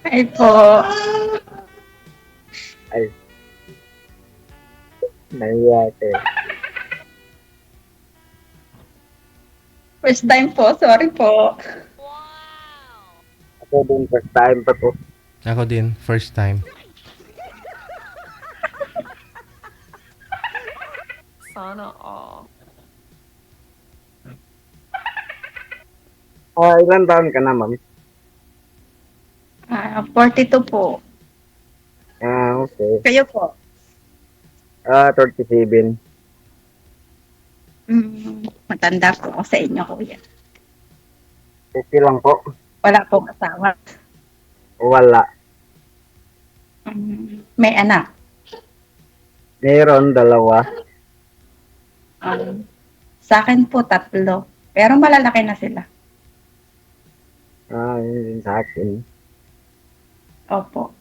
Ay po. Ay, nahiya ka eh. First time po, sorry po. Ako din first time pa to. Ako din, first time. Sana all. Ilan taon ka na, ma'am? 42 po. Okay. Kayo po? 37. Matanda po ako sa inyo, kuya. Okay lang po. Wala pong asawa. Wala. May anak. Meron, dalawa. Sa akin po, 3. Pero malalaki na sila. Yun din sa akin. Opo.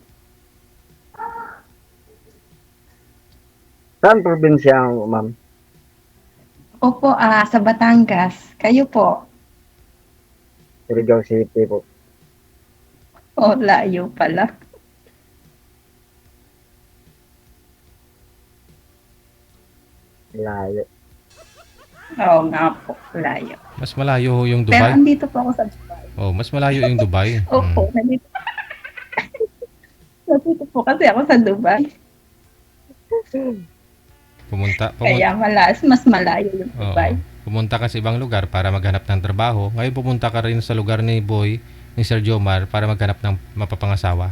Saan probinsya, ma'am? Opo, sa Batangas. Kayo po? Surigao City po. Oh, layo pala. Layo. Oo nga po, layo. Mas malayo ho yung Pero Dubai. andito po ako sa Dubai. Oh, mas malayo yung Dubai. Opo, nandito. Nandito po kasi ako sa Dubai. Pumunta. Kaya mas malayo yung Oo. Dubai. Pumunta ka sa ibang lugar para maghanap ng trabaho. Ngayon pumunta ka rin sa lugar ni Boy, ni Sir Jomar, para maghanap ng mapapangasawa.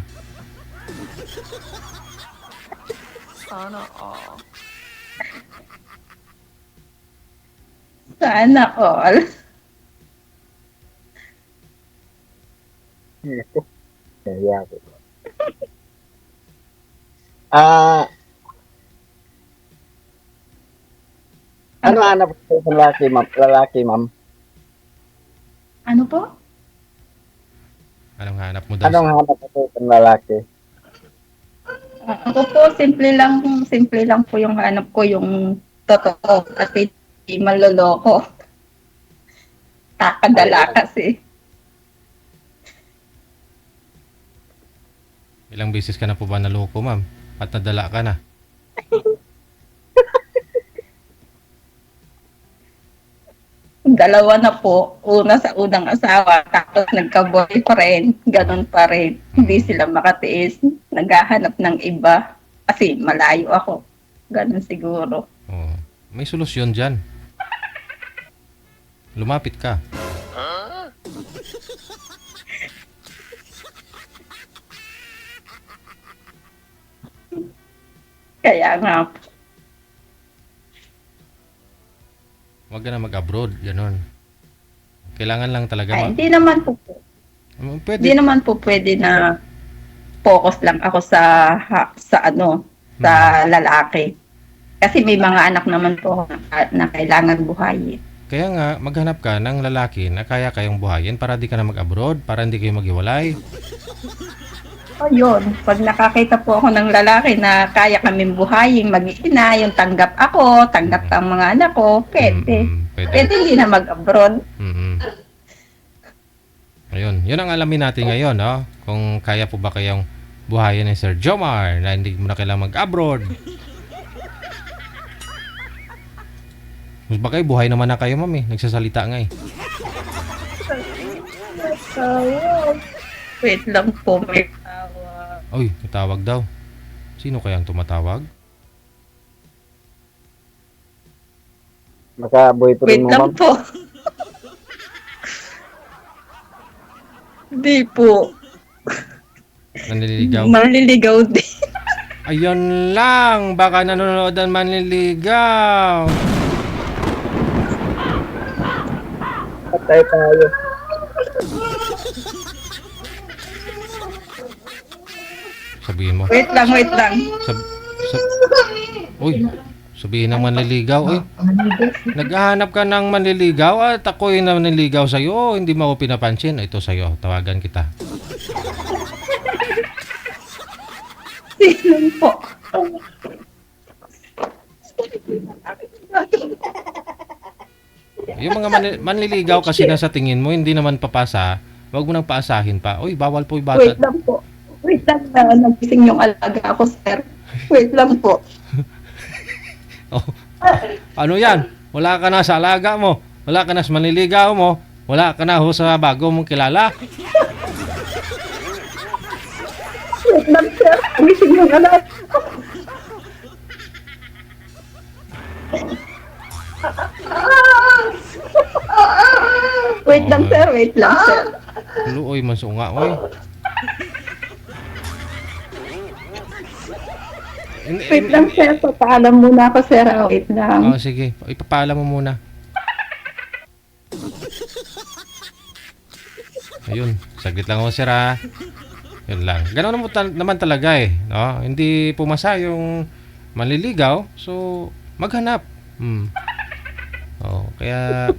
Sana all. Sana all. Nahiya ko. Ano hanap ko sa lalaki, ma'am? Lalaki, ma'am? Ano po? Anong hanap mo daw? Anong hanap ko sa lalaki? Ako po, simple lang po yung hanap ko, yung totoo at hindi maloloko. Kakadala kasi. Ilang beses ka na po ba naloko, ma'am? At nadala ka na? Dalawa na po. Una sa unang asawa, tapos nagka-boyfriend, ganun pa rin. Hindi sila makatiis. Naghahanap ng iba. Kasi malayo ako. Ganun siguro. Oh, may solusyon dyan. Lumapit ka. Kaya nga, Huwag ka na mag-abroad, ganon. Kailangan lang talaga ay, hindi naman po Hindi Pwede. naman po pwede na focus lang ako sa lalaki. Kasi may mga anak naman po na kailangan buhayin. Kaya nga, maghanap ka ng lalaki na kaya kayong buhayin para di ka na mag-abroad, para hindi kayo maghiwalay. O yun, pag nakakita po ako ng lalaki na kaya kaming buhayin, mag-ina, yung tanggap ako, tanggap ang mga anak ko, pwede. Pwede. Pwede hindi na mag-abroad. Ayun, yun ang alamin natin ngayon, no? Kung kaya po ba kayong buhayin ni Sir Jomar na hindi mo na kailangang mag-abroad. Mas ba kayo, buhay naman na kayo, ma'am eh. Nagsasalita nga eh. Wait lang po, may tawa. Uy, natawag daw. Sino kayang tumatawag? Maka-boyfriend Wait mo, lang ma'am? po. Hindi po. Nanliligaw. Manliligaw din. Ayun lang, baka nanonood ang manliligaw. Patay tayo. Sabihin mo. Wait lang. Uy, sabihin ng manliligaw. Uy, naghahanap ka ng manliligaw at ako'y nanliligaw sa'yo. Hindi mo ako pinapansin. Ito sa'yo, tawagan kita. Sino po? Yung mga manliligaw kasi na sa tingin mo, hindi naman papasa. Huwag mo nang paasahin pa. Uy, bawal po yung bata. Wait lang po. Wait lang na, nagising yung alaga ako, sir. Wait lang po. Oh, ano yan? Wala ka na sa alaga mo. Wala ka na sa manliligaw mo. Wala ka na ho sa bago mong kilala. Wait lang, sir. Nagising yung alaga. Wait lang, sir. Wait lang, sir. Luoy man sa unga, oy. Wait lang, sir. Papaalam muna ako, sir. Wait lang. Oh, sige. Ipapaalam mo muna. Ayun, saglit lang ako, sir, ha. Yun lang. Ganoon naman talaga eh, no? Hindi pumasa yung manliligaw, so maghanap. Oh, kaya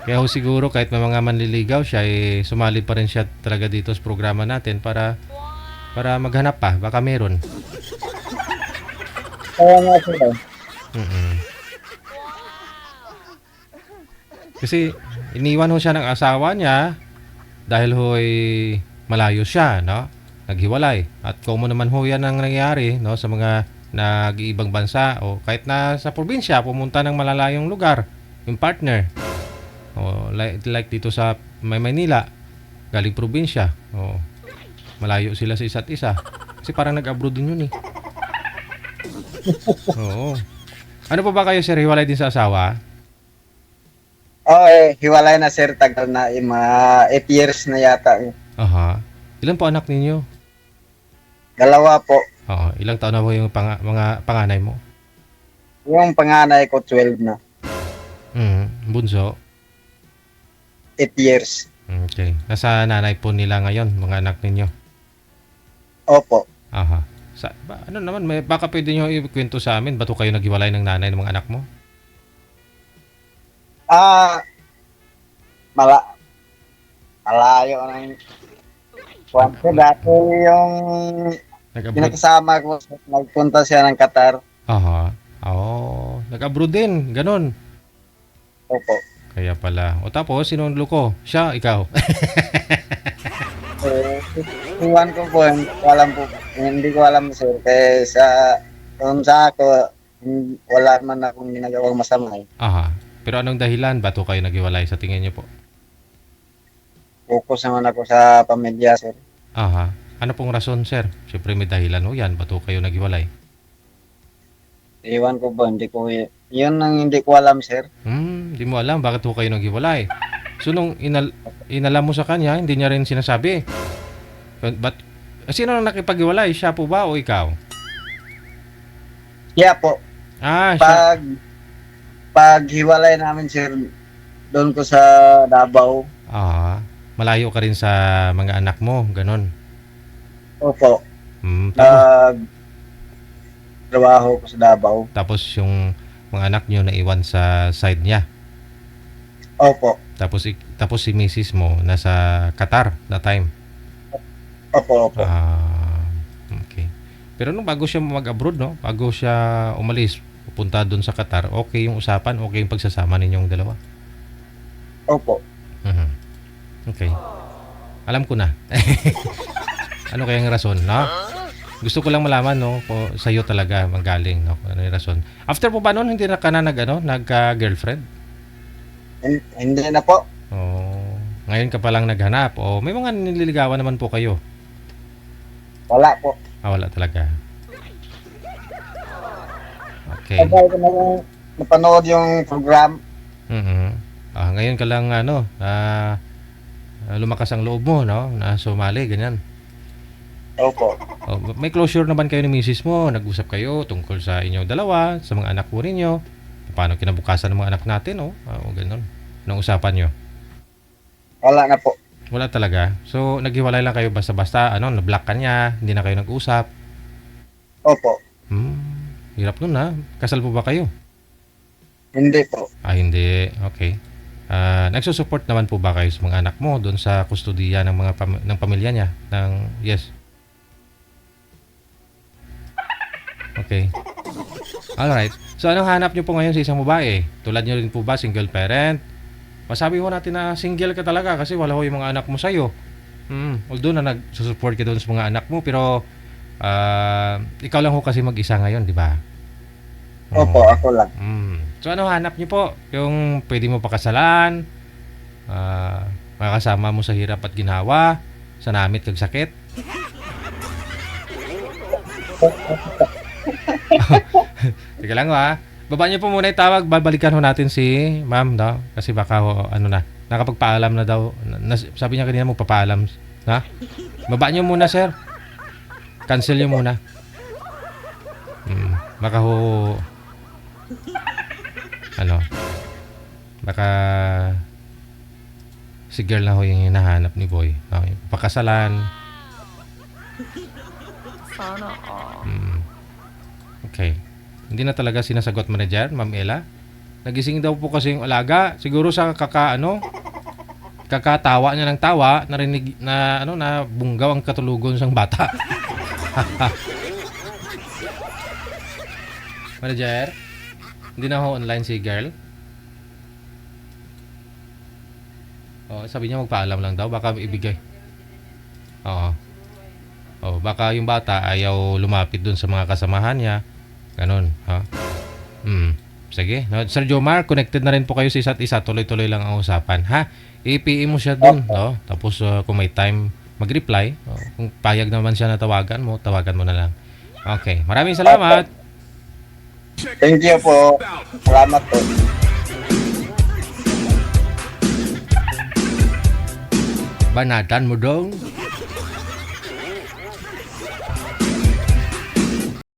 ho siguro kahit may mga manliligaw siya, eh, sumali pa rin siya talaga dito sa programa natin para maghanap pa, baka meron. Kaya nga sir. Mm-mm. Kasi iniwan ho siya ng asawa niya dahil ho'y malayo siya, no? Naghiwalay. At kung mo naman ho yan ang nangyayari, no, sa mga nag-iibang bansa o kahit na sa probinsya, pumunta ng malalayong lugar, yung partner. O like dito sa Maynila, galing probinsya. O malayo sila sa isa't isa. Kasi parang nag-abroad din yun eh. Oo. Ano pa ba kayo, sir? Hiwalay din sa asawa? Hiwalay na sir, tagal na, mga 8 years na yata. Aha. Ilan po anak ninyo? Dalawa po. Oo. Ilang taon na po yung mga panganay mo? Yung panganay ko 12 na, Bunso? 8 years. Okay. Nasa nanay po nila ngayon, mga anak ninyo? Opo. Aha. Ano naman, baka pwede nyo ikwento sa amin, ba't kayo naghiwalay ng nanay ng mga anak mo? Malayo ng kwento. Dati yung Nag-abroad? pinakasama ko, nagpunta siya ng Qatar. Aha. Oo. Nag-abroad din, ganun. Opo. Kaya pala. O tapos, sinong ko? Siya, ikaw? Iwan ko po, hindi ko alam sir. Kaya sa ako, wala man akong ginagawang masama. Aha. Pero anong dahilan? Ba't kayo naghiwalay sa tingin niyo po? Focus naman ako sa pamilya sir. Aha. Ano pong rason, sir? Siyempre may dahilan o yan. Ba't kayo naghiwalay? Iwan ko po, yun ang hindi ko alam sir. Hindi mo alam bakit kayo naghiwalay. So nung inalam mo sa kanya, hindi niya rin sinasabi. Sino nang nakipaghiwalay? Siya po ba o ikaw? Kaya po, Siya. pag hiwalay namin sir, doon ko sa Davao. Malayo ka rin sa mga anak mo, ganon. Opo. Tapos, Trabaho ko sa Davao. tapos yung mga anak nyo naiwan sa side niya. Opo. Tapos si misis mo nasa Qatar na time. Opo. Okay. Pero nung bago siya mag-abroad, no? Bago siya umalis, pupunta doon sa Qatar, okay yung usapan, okay yung pagsasama ninyong dalawa. Opo. Okay. Alam ko na. Ano kayang rason, no? Gusto ko lang malaman, no, kung sa'yo talaga manggaling, no? Ano yung rason. After po ba noon, hindi na ka na nagka-girlfriend? Hindi na po. Ngayon ka palang naghanap. May mga nililigawan naman po kayo. Wala po. Wala talaga. Okay. Tagal ko na napanood yung program. Ngayon ka lang, lumakas ang loob mo, no? Na sumali, ganyan. Opo. May closure naman kayo ni misis mo. Nag-usap kayo tungkol sa inyong dalawa, sa mga anak mo ninyo. Paano kinabukasan ng mga anak natin, o ganun. Anong usapan nyo? Wala na po. Wala talaga. So, naghiwalay lang kayo basta-basta, na-block ka niya, hindi na kayo nag-usap. Opo. Hirap nun, ha? Kasal po ba kayo? Hindi po. Hindi. Okay. Nagsusupport naman po ba kayo sa mga anak mo doon sa kustudiya ng mga ng pamilya niya? Yes. Okay. Alright. So, anong hanap niyo po ngayon sa isang babae? Tulad niyo rin po ba, single parent? Masabi mo natin na single ka talaga kasi wala ho yung mga anak mo sa'yo. Although na nagsusupport ka doon sa mga anak mo, pero ikaw lang ho kasi mag-isa ngayon, di ba? Opo, ako lang. So ano hanap niyo po? Yung pwede mo pakasalan, makakasama mo sa hirap at ginawa, sa namit kag sakit. Teka lang ha. Baba niyo po muna yung tawag, babalikan ho natin si ma'am, no? Kasi baka ho, ano na, nakapagpaalam na daw. Sabi niya kanina magpapaalam. Ha? Baba niyo muna, sir. Cancel niyo muna. Baka ho, ano, baka si girl na ho yung hinahanap ni boy. Okay. Pakasalan. Sana all. Okay. Hindi na talaga sinasagot manager, Ma'am Ella. Nagising daw po kasi yung alaga. Siguro sa kakatawa niya ng tawa, narinig na na bunggaw ang katulugon sang bata. Manager, hindi na ho online si girl. Oh, sabi niya magpaalam lang daw, baka ibigay. Oo. Oh, baka yung bata ayaw lumapit dun sa mga kasamahan niya. Ganon, ha? Sige. No, Sir Jomar, connected na rin po kayo sa isa't isa. Tuloy-tuloy lang ang usapan, ha? I-PM mo siya dun, no? Tapos kung may time, mag-reply. Kung payag naman siya na tawagan mo na lang. Okay. Maraming salamat. Thank you po. Salamat po. Banatan mo dong.